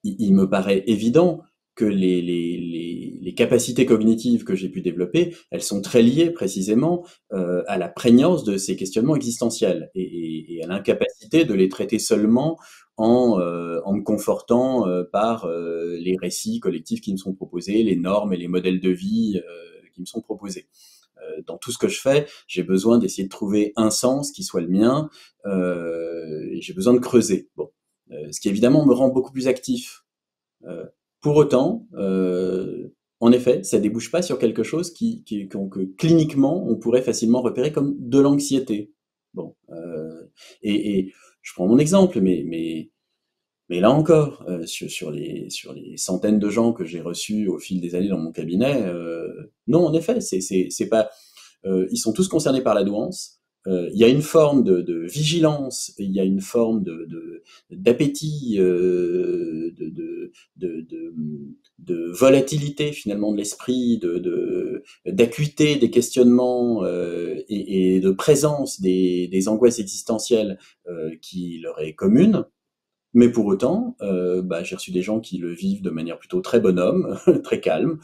il me paraît évident que les capacités cognitives que j'ai pu développer, elles sont très liées précisément à la prégnance de ces questionnements existentiels et à l'incapacité de les traiter seulement en me confortant par les récits collectifs qui me sont proposés, les normes et les modèles de vie qui me sont proposés. Dans tout ce que je fais, j'ai besoin d'essayer de trouver un sens qui soit le mien, et j'ai besoin de creuser. Bon. Ce qui évidemment me rend beaucoup plus actif. Euh, pour autant, en effet, ça débouche pas sur quelque chose que cliniquement on pourrait facilement repérer comme de l'anxiété. Bon, et je prends mon exemple, mais là encore, sur les centaines de gens que j'ai reçus au fil des années dans mon cabinet, non, en effet, c'est pas, ils sont tous concernés par la douance. Il y a une forme de vigilance, il y a une forme d'appétit, de volatilité finalement de l'esprit, d'acuité des questionnements et de présence des angoisses existentielles qui leur est commune. Mais pour autant, j'ai reçu des gens qui le vivent de manière plutôt très bonhomme, très calme,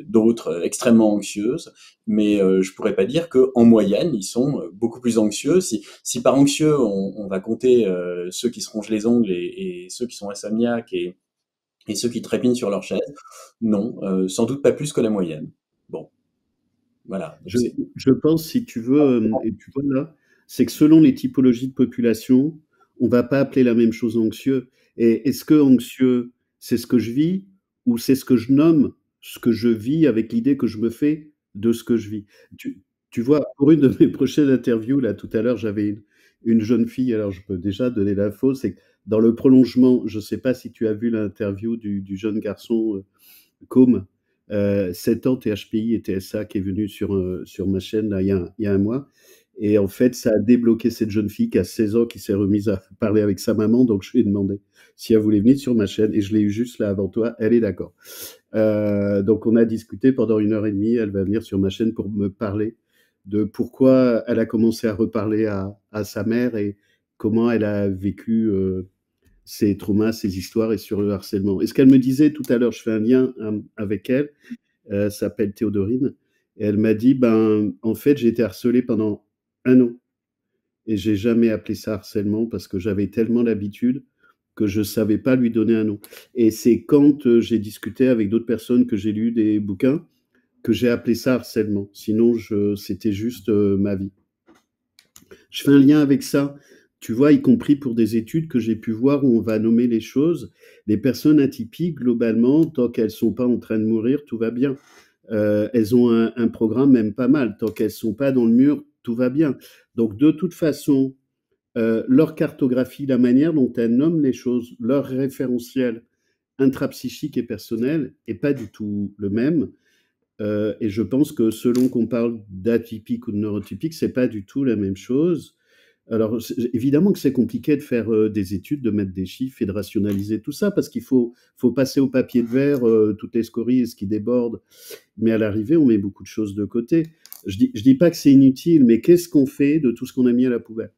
d'autres extrêmement anxieuses. Mais je pourrais pas dire que en moyenne, ils sont beaucoup plus anxieux. Si par anxieux, on va compter ceux qui se rongent les ongles et ceux qui sont insomniaques et ceux qui trépignent sur leur chaise, non, sans doute pas plus que la moyenne. Bon, voilà. Donc Je, je pense, si tu veux, et tu vois là, c'est que selon les typologies de population, on va pas appeler la même chose anxieux. Et est-ce que anxieux, c'est ce que je vis, ou c'est ce que je nomme, ce que je vis avec l'idée que je me fais de ce que je vis? Tu, tu vois, pour une de mes prochaines interviews, là, tout à l'heure, j'avais une jeune fille, alors je peux déjà donner l'info, c'est que dans le prolongement, je sais pas si tu as vu l'interview du jeune garçon Com, 7 ans THPI et TSA, qui est venu sur ma chaîne là, il y a un mois. Et en fait, ça a débloqué cette jeune fille qui a 16 ans, qui s'est remise à parler avec sa maman. Donc, je lui ai demandé si elle voulait venir sur ma chaîne. Et je l'ai eu juste là avant toi. Elle est d'accord. Donc, on a discuté pendant 1 heure et demie. Elle va venir sur ma chaîne pour me parler de pourquoi elle a commencé à reparler à sa mère et comment elle a vécu ses traumas, ses histoires et sur le harcèlement. Et ce qu'elle me disait tout à l'heure, je fais un lien avec elle, s'appelle Théodorine, et elle m'a dit, ben, en fait, j'ai été harcelée pendant 1 an, et j'ai jamais appelé ça harcèlement parce que j'avais tellement l'habitude que je savais pas lui donner un nom. Et c'est quand j'ai discuté avec d'autres personnes, que j'ai lu des bouquins, que j'ai appelé ça harcèlement. Sinon, c'était juste ma vie. Je fais un lien avec ça, tu vois, y compris pour des études que j'ai pu voir où on va nommer les choses. Les personnes atypiques, globalement, tant qu'elles sont pas en train de mourir, tout va bien. Elles ont un programme même pas mal. Tant qu'elles sont pas dans le mur, tout va bien. Donc, de toute façon, leur cartographie, la manière dont elles nomment les choses, leur référentiel intrapsychique et personnel est pas du tout le même. Et je pense que selon qu'on parle d'atypique ou de neurotypique, c'est pas du tout la même chose. Alors, évidemment que c'est compliqué de faire des études, de mettre des chiffres et de rationaliser tout ça, parce faut passer au papier de verre toutes les scories et ce qui déborde. Mais à l'arrivée, on met beaucoup de choses de côté. Je dis pas que c'est inutile, mais qu'est-ce qu'on fait de tout ce qu'on a mis à la poubelle?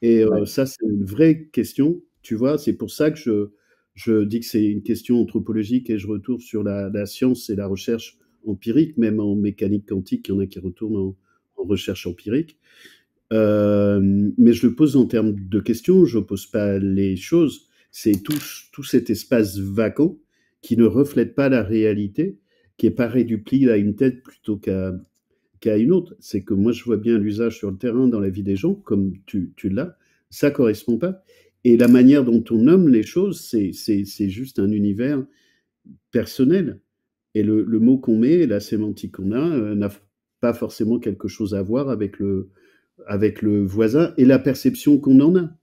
Et ouais. ça, c'est une vraie question, tu vois. C'est pour ça que je dis que c'est une question anthropologique, et je retourne sur la science et la recherche empirique. Même en mécanique quantique, il y en a qui retournent en recherche empirique. Mais je le pose en termes de questions, je pose pas les choses. C'est tout cet espace vacant qui ne reflète pas la réalité, qui est pas réductible à une tête plutôt qu'à une autre. C'est que moi, je vois bien l'usage sur le terrain dans la vie des gens, comme tu l'as. Ça correspond pas. Et la manière dont on nomme les choses, c'est juste un univers personnel. Et le mot qu'on met, la sémantique qu'on a, n'a pas forcément quelque chose à voir avec le voisin et la perception qu'on en a.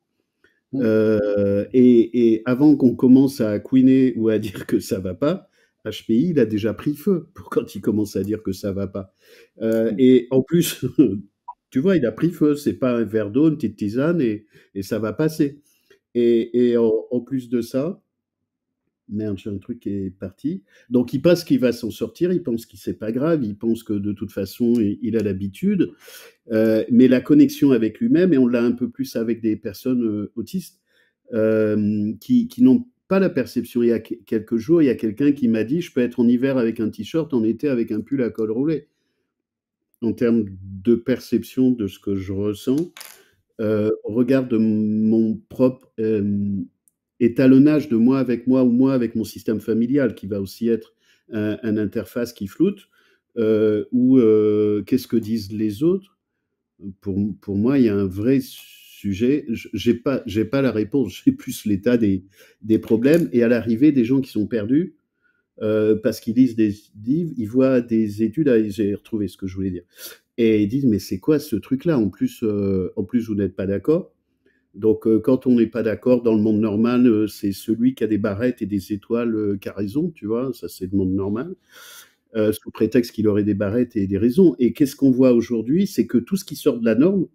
Et avant qu'on commence à couiner ou à dire que ça va pas, HPI, il a déjà pris feu pour quand il commence à dire que ça va pas. Et en plus, Tu vois, il a pris feu. C'est pas un verre d'eau, une petite tisane et ça va passer. Et en plus de ça, merde, j'ai un truc qui est parti. Donc il pense qu'il va s'en sortir, il pense que c'est pas grave, il pense que de toute façon il a l'habitude. Mais la connexion avec lui-même, et on l'a un peu plus avec des personnes autistes, qui n'ont pas la perception. Il y a quelques jours, il y a quelqu'un qui m'a dit, je peux être en hiver avec un t-shirt, en été avec un pull à col roulé. En termes de perception de ce que je ressens, au regard de mon propre étalonnage de moi ou moi avec mon système familial, qui va aussi être un interface qui floute, ou qu'est-ce que disent les autres. Pour moi, il y a un vrai sujet. J'ai pas la réponse, j'ai plus l'état des problèmes. Et à l'arrivée, des gens qui sont perdus parce qu'ils lisent des livres, ils voient des études. Ah, j'ai retrouvé ce que je voulais dire. Et ils disent, mais c'est quoi ce truc-là? En plus, vous n'êtes pas d'accord. Donc, quand on n'est pas d'accord dans le monde normal, c'est celui qui a des barrettes et des étoiles qui a raison, tu vois. Ça, c'est le monde normal. Sous prétexte qu'il aurait des barrettes et des raisons. Et qu'est-ce qu'on voit aujourd'hui? C'est que tout ce qui sort de la norme,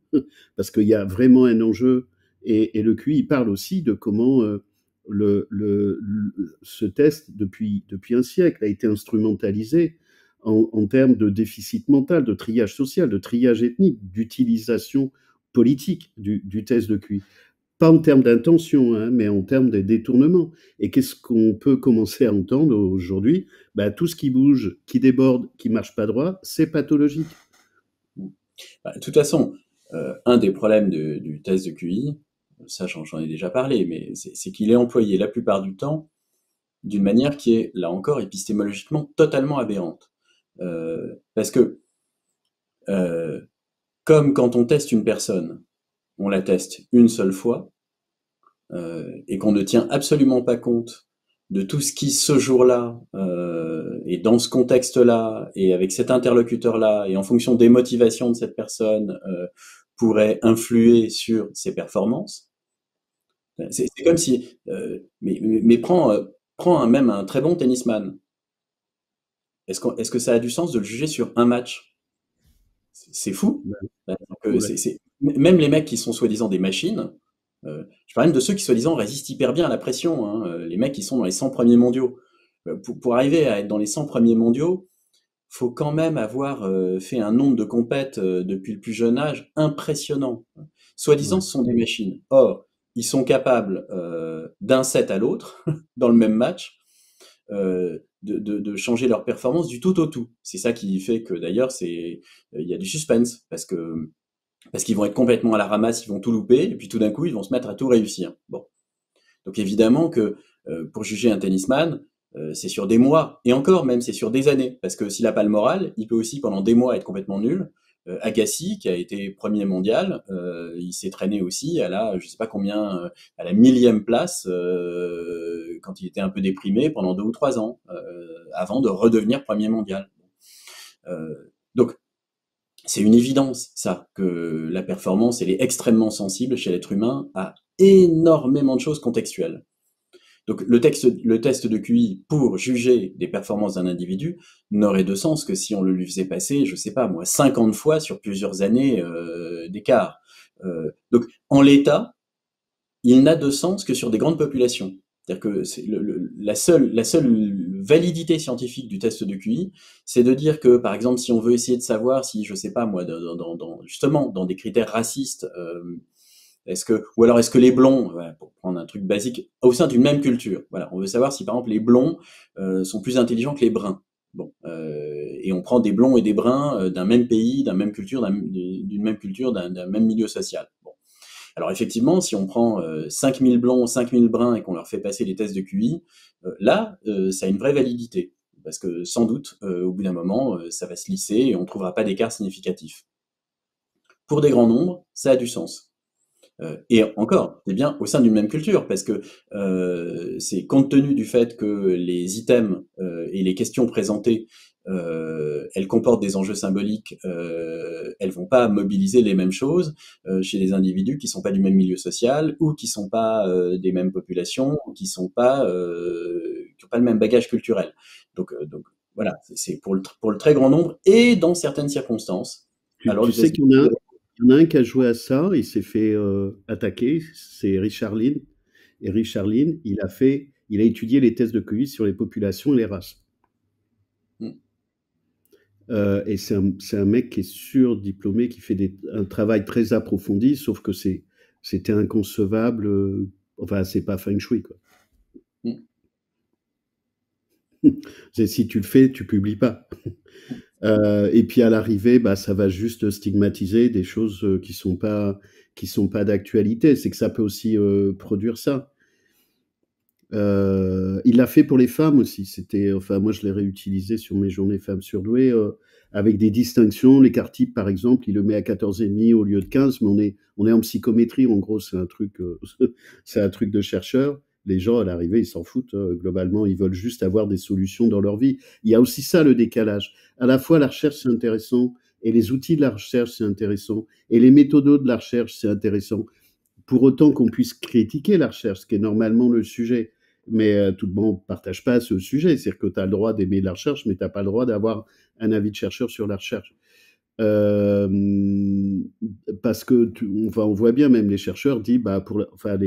parce qu'il y a vraiment un enjeu, et le QI il parle aussi de comment ce test, depuis un siècle, a été instrumentalisé en termes de déficit mental, de triage social, de triage ethnique, d'utilisation politique du test de QI. Pas en termes d'intention, hein, mais en termes de détournement. Et qu'est-ce qu'on peut commencer à entendre aujourd'hui? Bah, tout ce qui bouge, qui déborde, qui marche pas droit, c'est pathologique. Bah, de toute façon, un des problèmes du test de QI, ça j'en ai déjà parlé, mais c'est qu'il est employé la plupart du temps d'une manière qui est, là encore, épistémologiquement totalement aberrante. Parce que, euh, comme quand on teste une personne, on la teste une seule fois, et qu'on ne tient absolument pas compte de tout ce qui, ce jour-là, et dans ce contexte-là, et avec cet interlocuteur-là, et en fonction des motivations de cette personne, pourrait influer sur ses performances. C'est comme si, mais prends même un très bon tennisman. Est-ce que ça a du sens de le juger sur un match? C'est fou. Ouais. Même les mecs qui sont soi-disant des machines, je parle même de ceux qui soi-disant résistent hyper bien à la pression, hein, les mecs qui sont dans les 100 premiers mondiaux. Pour arriver à être dans les 100 premiers mondiaux, faut quand même avoir fait un nombre de compètes depuis le plus jeune âge impressionnant. Soi-disant, Ouais. ce sont des machines. Or, ils sont capables d'un set à l'autre, dans le même match, de changer leur performance du tout au tout. C'est ça qui fait que d'ailleurs, il y a du suspense, parce qu'ils vont être complètement à la ramasse, ils vont tout louper, et puis tout d'un coup, ils vont se mettre à tout réussir. Bon. Donc évidemment que pour juger un tennisman, c'est sur des mois, et encore même, c'est sur des années, parce que s'il n'a pas le moral, il peut aussi pendant des mois être complètement nul. Agassi, qui a été premier mondial, il s'est traîné aussi à la, je sais pas combien, à la 1000e place, quand il était un peu déprimé pendant 2 ou 3 ans, avant de redevenir premier mondial. Donc c'est une évidence, ça, que la performance, elle est extrêmement sensible chez l'être humain à énormément de choses contextuelles. Donc le test de QI pour juger des performances d'un individu n'aurait de sens que si on le lui faisait passer, je sais pas moi, 50 fois sur plusieurs années d'écart. Donc en l'état, il n'a de sens que sur des grandes populations. C'est-à-dire que la seule validité scientifique du test de QI, c'est de dire que, par exemple, si on veut essayer de savoir si, je sais pas moi, justement, dans des critères racistes, ou alors est-ce que les blonds, voilà, pour prendre un truc basique, au sein d'une même culture, voilà, on veut savoir si par exemple les blonds sont plus intelligents que les bruns. Bon, et on prend des blonds et des bruns d'un même pays, d'une même culture, d'un même milieu social. Bon. Alors effectivement, si on prend 5000 blonds, 5000 bruns et qu'on leur fait passer les tests de QI, là, ça a une vraie validité. Parce que sans doute, au bout d'un moment, ça va se lisser et on ne trouvera pas d'écart significatif. Pour des grands nombres, ça a du sens. Et encore, c'est bien au sein d'une même culture, parce que c'est compte tenu du fait que les items et les questions présentées, elles comportent des enjeux symboliques, elles vont pas mobiliser les mêmes choses chez des individus qui sont pas du même milieu social, ou qui sont pas des mêmes populations, ou qui sont pas qui ont pas le même bagage culturel. Donc voilà, c'est pour le très grand nombre, et dans certaines circonstances. Tu, Alors tu le sais test qu'il y en a un, Il y en a un qui a joué à ça, il s'est fait attaquer, c'est Richard Lynn. Et Richard Lynn, il a étudié les tests de QI sur les populations et les races. Mm. Et c'est un mec qui est surdiplômé, qui fait un travail très approfondi, sauf que c'était inconcevable. Enfin, c'est pas feng shui, quoi. Mm. Si tu le fais, tu publies pas. Et puis à l'arrivée, bah, ça va juste stigmatiser des choses qui sont pas d'actualité. C'est que ça peut aussi produire ça. Il l'a fait pour les femmes aussi. Enfin, moi, je l'ai réutilisé sur mes journées femmes surdouées, avec des distinctions. L'écart type, par exemple, il le met à 14,5 au lieu de 15, mais on est en psychométrie. En gros, c'est un truc, c'est un truc de chercheur. Les gens, à l'arrivée, ils s'en foutent. Globalement, ils veulent juste avoir des solutions dans leur vie. Il y a aussi ça, le décalage. À la fois, la recherche, c'est intéressant, et les outils de la recherche, c'est intéressant, et les méthodos de la recherche, c'est intéressant. Pour autant qu'on puisse critiquer la recherche, ce qui est normalement le sujet. Mais tout le monde ne partage pas ce sujet. C'est-à-dire que tu as le droit d'aimer la recherche, mais tu n'as pas le droit d'avoir un avis de chercheur sur la recherche. Parce que enfin, on voit bien, même les chercheurs disent, bah, enfin,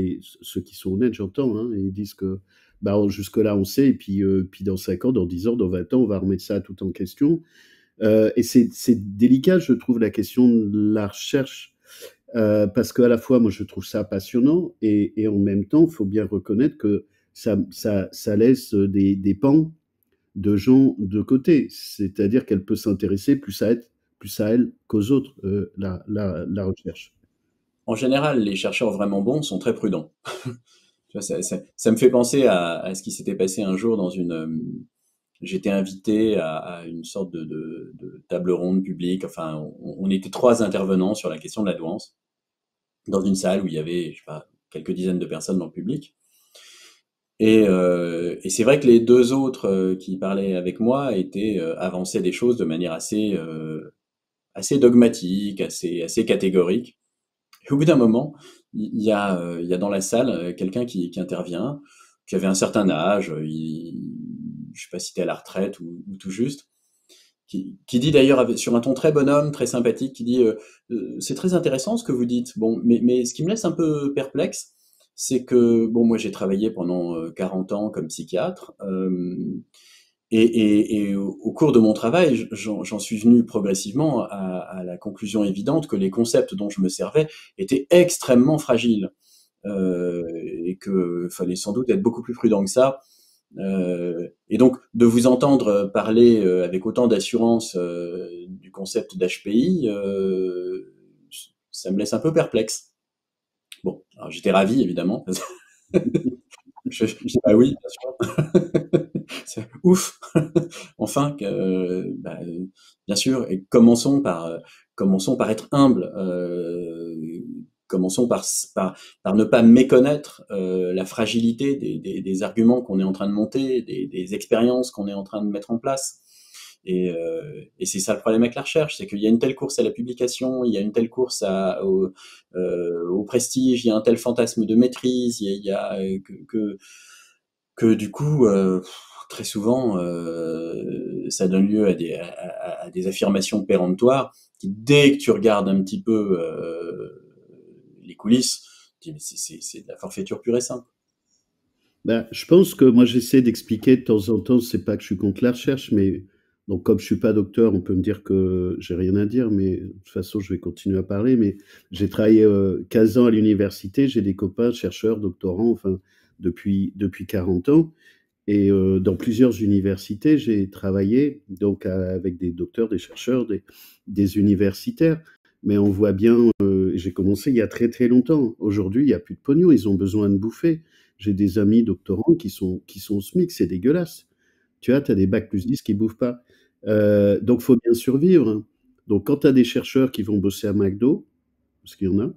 ceux qui sont honnêtes, j'entends, hein, ils disent que bah, jusque-là, on sait, et puis dans 5 ans, dans 10 ans, dans 20 ans, on va remettre ça tout en question. Et c'est délicat, je trouve, la question de la recherche, parce qu'à la fois, moi, je trouve ça passionnant, et en même temps, il faut bien reconnaître que ça laisse des pans de gens de côté. C'est-à-dire qu'elle peut s'intéresser plus à elle qu'aux autres, la recherche. En général, les chercheurs vraiment bons sont très prudents. Tu vois, ça me fait penser à ce qui s'était passé un jour dans j'étais invité à une sorte de table ronde publique. Enfin, on était 3 intervenants sur la question de la douance, dans une salle où il y avait, je sais pas, quelques dizaines de personnes dans le public. Et c'est vrai que les 2 autres qui parlaient avec moi avançaient des choses de manière assez dogmatique, assez catégorique. Et au bout d'un moment, il y a dans la salle quelqu'un qui intervient, qui avait un certain âge, je sais pas si c'était à la retraite ou tout juste, qui dit d'ailleurs sur un ton très bonhomme, très sympathique, qui dit c'est très intéressant ce que vous dites. Bon, mais ce qui me laisse un peu perplexe, c'est que bon, moi j'ai travaillé pendant 40 ans comme psychiatre. Et au cours de mon travail, j'en suis venu progressivement à la conclusion évidente que les concepts dont je me servais étaient extrêmement fragiles, et que fallait sans doute être beaucoup plus prudent que ça. Et donc de vous entendre parler avec autant d'assurance du concept d'HPI, ça me laisse un peu perplexe. Bon, alors j'étais ravi évidemment. Je dis bah oui, bien sûr. C'est ouf. Enfin, bah, bien sûr. Et commençons par être humbles. Commençons par ne pas méconnaître la fragilité des arguments qu'on est en train de monter, des expériences qu'on est en train de mettre en place. Et c'est ça le problème avec la recherche, c'est qu'il y a une telle course à la publication, il y a une telle course au prestige, il y a un tel fantasme de maîtrise, il y a que du coup, très souvent, ça donne lieu à des affirmations péremptoires qui, dès que tu regardes un petit peu les coulisses, tu dis mais c'est de la forfaiture pure et simple. Ben, je pense que moi, j'essaie d'expliquer de temps en temps, c'est pas que je suis contre la recherche, mais donc comme je suis pas docteur, on peut me dire que j'ai rien à dire, mais de toute façon, je vais continuer à parler. Mais j'ai travaillé 15 ans à l'université, j'ai des copains chercheurs, doctorants, enfin depuis 40 ans, et dans plusieurs universités, j'ai travaillé donc avec des docteurs, des chercheurs, des universitaires. Mais on voit bien, j'ai commencé il y a très très longtemps. Aujourd'hui, il y a plus de pognon, ils ont besoin de bouffer. J'ai des amis doctorants qui sont au SMIC, c'est dégueulasse. Tu vois, tu as des bacs plus 10 qui bouffent pas. Donc, faut bien survivre, hein. Donc, quand tu as des chercheurs qui vont bosser à McDo, parce qu'il y en a,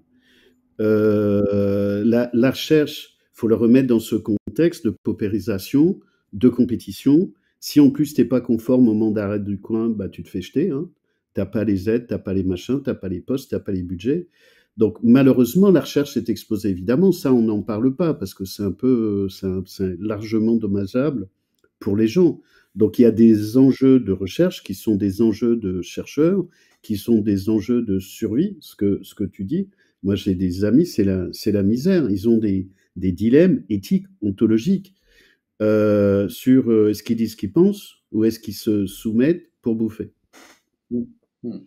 la recherche, faut le remettre dans ce contexte de paupérisation, de compétition. Si en plus t'es pas conforme au mandat du coin, bah tu te fais jeter, hein. T'as pas les aides, t'as pas les machins, t'as pas les postes, t'as pas les budgets. Donc malheureusement, la recherche s'est exposée. Évidemment, ça on n'en parle pas parce que c'est largement dommageable pour les gens. Donc il y a des enjeux de recherche qui sont des enjeux de chercheurs, qui sont des enjeux de survie, ce que tu dis. Moi, j'ai des amis, c'est la misère. Ils ont des dilemmes éthiques, ontologiques, sur est-ce qu'ils disent ce qu'ils pensent ou est-ce qu'ils se soumettent pour bouffer. Mm. Mm.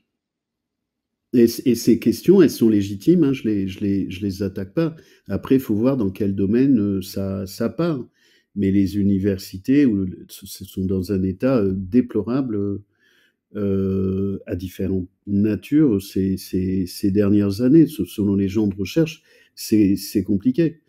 Et ces questions, elles sont légitimes, hein, je les attaque pas. Après, il faut voir dans quel domaine ça part. Mais les universités ce sont dans un état déplorable à différentes natures ces dernières années. Selon les gens de recherche, c'est compliqué.